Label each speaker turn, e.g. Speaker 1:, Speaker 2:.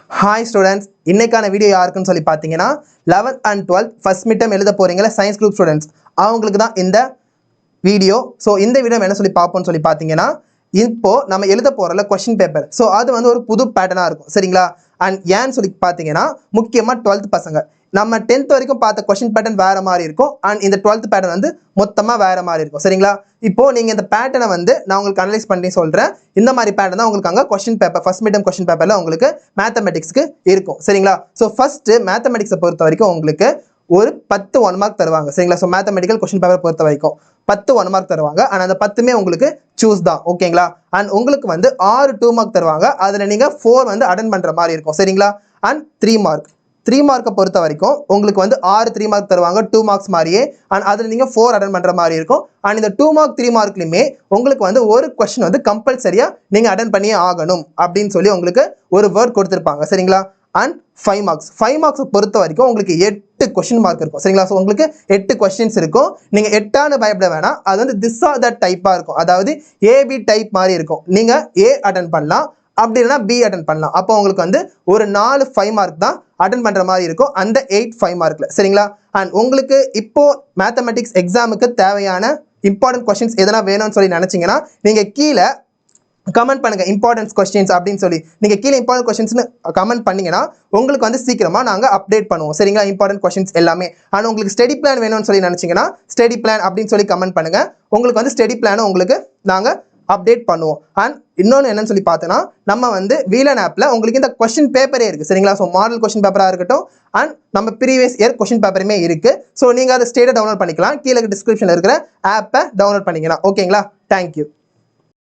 Speaker 1: Hi students, இன்னைக்கான video யாருக்குன்னு சொல்லி பார்த்தீங்கன்னா 11th and 12th first mid term எழுத போறீங்களா சயின்ஸ் குரூப் ஸ்டூடெண்ட்ஸ் அவங்களுக்கு தான் இந்த வீடியோ. ஸோ இந்த வீடியோ என்ன சொல்லி பார்ப்போம்னு சொல்லி பார்த்தீங்கன்னா, இப்போ நம்ம எழுத போகிறல கொஸ்டின் பேப்பர். ஸோ அது வந்து ஒரு புது பேட்டர்னாக இருக்கும் சரிங்களா. அண்ட் ஏன்னு சொல்லி பார்த்தீங்கன்னா, முக்கியமாக 12th பசங்க நம்ம 10th வரைக்கும் பார்த்த கொஸ்டின் பேட்டர்ன் வேறு மாதிரி இருக்கும். அண்ட் இந்த 12th பேட்டர்ன் வந்து மொத்தமாக வேறு மாதிரி இருக்கும் சரிங்களா. இப்போது நீங்கள் இந்த பேட்டர்னை வந்து நான் உங்களுக்கு அனலைஸ் பண்ணி சொல்கிறேன். இந்த மாதிரி பேட்டர்ன் தான் உங்களுக்கு அங்கே question paper first mid term question பேப்பரில் உங்களுக்கு மேத்தமெட்டிக்ஸ்க்கு இருக்கும் சரிங்களா. ஸோ ஃபஸ்ட்டு மேத்தமெட்டிக்ஸை பொறுத்த வரைக்கும் உங்களுக்கு ஒரு 10 1 மார்க் தருவாங்க சரிங்களா. ஸோ மேத்தமெட்டிக்கல் கொஸ்டின் பேப்பர் பொறுத்த வரைக்கும் 10 1 மார்க் தருவாங்க. அண்ட் அந்த 10மே உங்களுக்கு சூஸ் தான் ஓகேங்களா. அண்ட் உங்களுக்கு வந்து 6 2 மார்க் தருவாங்க. அதில் நீங்கள் 4 வந்து அட்டன் பண்ணுற மாதிரி இருக்கும் சரிங்களா. அண்ட் 3 மார்க்கை பொறுத்த வரைக்கும் உங்களுக்கு வந்து 6 3 மார்க் தருவாங்க 2 மார்க்ஸ் மாதிரியே. அண்ட் அதில் நீங்கள் 4 அட்டன் பண்ணுற மாதிரி இருக்கும். அண்ட் இந்த 2 மார்க் 3 மார்க்லையுமே உங்களுக்கு வந்து ஒரு கொஸ்டின் வந்து கம்பல்சரியாக நீங்கள் அட்டன் பண்ணியே ஆகணும் அப்படின்னு சொல்லி உங்களுக்கு ஒரு வேர்ட் கொடுத்துருப்பாங்க சரிங்களா. அண்ட் 5 மார்க்ஸ் பொறுத்த வரைக்கும் உங்களுக்கு 8 கொஸ்டின் மார்க் இருக்கும் சரிங்களா. ஸோ உங்களுக்கு 8 கொஸ்டின்ஸ் இருக்கும். நீங்கள் 8ஆன பயப்பட வேணாம். அது வந்து திஸ் ஆர் தட் டைப்பாக இருக்கும். அதாவது ஏபி டைப் மாதிரி இருக்கும். நீங்கள் ஏ அட்டன் பண்ணலாம், அப்படி இல்லைனா பி அட்டன் பண்ணலாம். அப்போ உங்களுக்கு வந்து ஒரு 4 5 மார்க் தான் அட்டன் பண்ணுற மாதிரி இருக்கும் அந்த 8 5 மார்க்கில் சரிங்களா. அண்ட் உங்களுக்கு இப்போ மேத்தமெட்டிக்ஸ் எக்ஸாமுக்கு தேவையான இம்பார்ட்டன்ட் கொஸ்டின்ஸ் எதனா வேணும்னு சொல்லி நினச்சிங்கன்னா நீங்கள் கீழே கமெண்ட் பண்ணுங்கள் இம்பார்ட்டன்ஸ் கொஸ்டின்ஸ் அப்படின்னு சொல்லி. நீங்கள் கீழே இம்பார்ட்டன்ட் கொஸ்டின்ஸ்னு கமெண்ட் பண்ணிங்கன்னா உங்களுக்கு வந்து சீக்கிரமாக நாங்கள் அப்டேட் பண்ணுவோம் சரிங்களா. இம்பார்ட்டன்ட் கொஸ்டின்ஸ் எல்லாமே. ஆனால் உங்களுக்கு ஸ்டடி பிளான் வேணும்னு சொல்லி நினச்சிங்கன்னா ஸ்டடி பிளான் அப்படின்னு சொல்லி கமெண்ட் பண்ணுங்கள். உங்களுக்கு வந்து ஸ்டடி பிளானை உங்களுக்கு நாங்கள் அப்டேட் பண்ணுவோம். அண்ட் இன்னொன்று என்னன்னு சொல்லி பார்த்தோன்னா, நம்ம வந்து வீலன் ஆப்பில் உங்களுக்கு இந்த கொஸ்டின் பேப்பரே இருக்குது சரிங்களா. ஸோ மாடல் கொஸ்டின் பேப்பராக இருக்கட்டும் அண்ட் நம்ம ப்ரீவியஸ் இயர் கொஸ்டின் பேப்பருமே இருக்குது. ஸோ நீங்கள் அதை ஸ்டேட்டை டவுன்லோட் பண்ணிக்கலாம். கீழே டிஸ்கிரிப்ஷனில் இருக்கிற ஆப்பை டவுன்லோட் பண்ணிக்கலாம் ஓகேங்களா. தேங்க்யூ.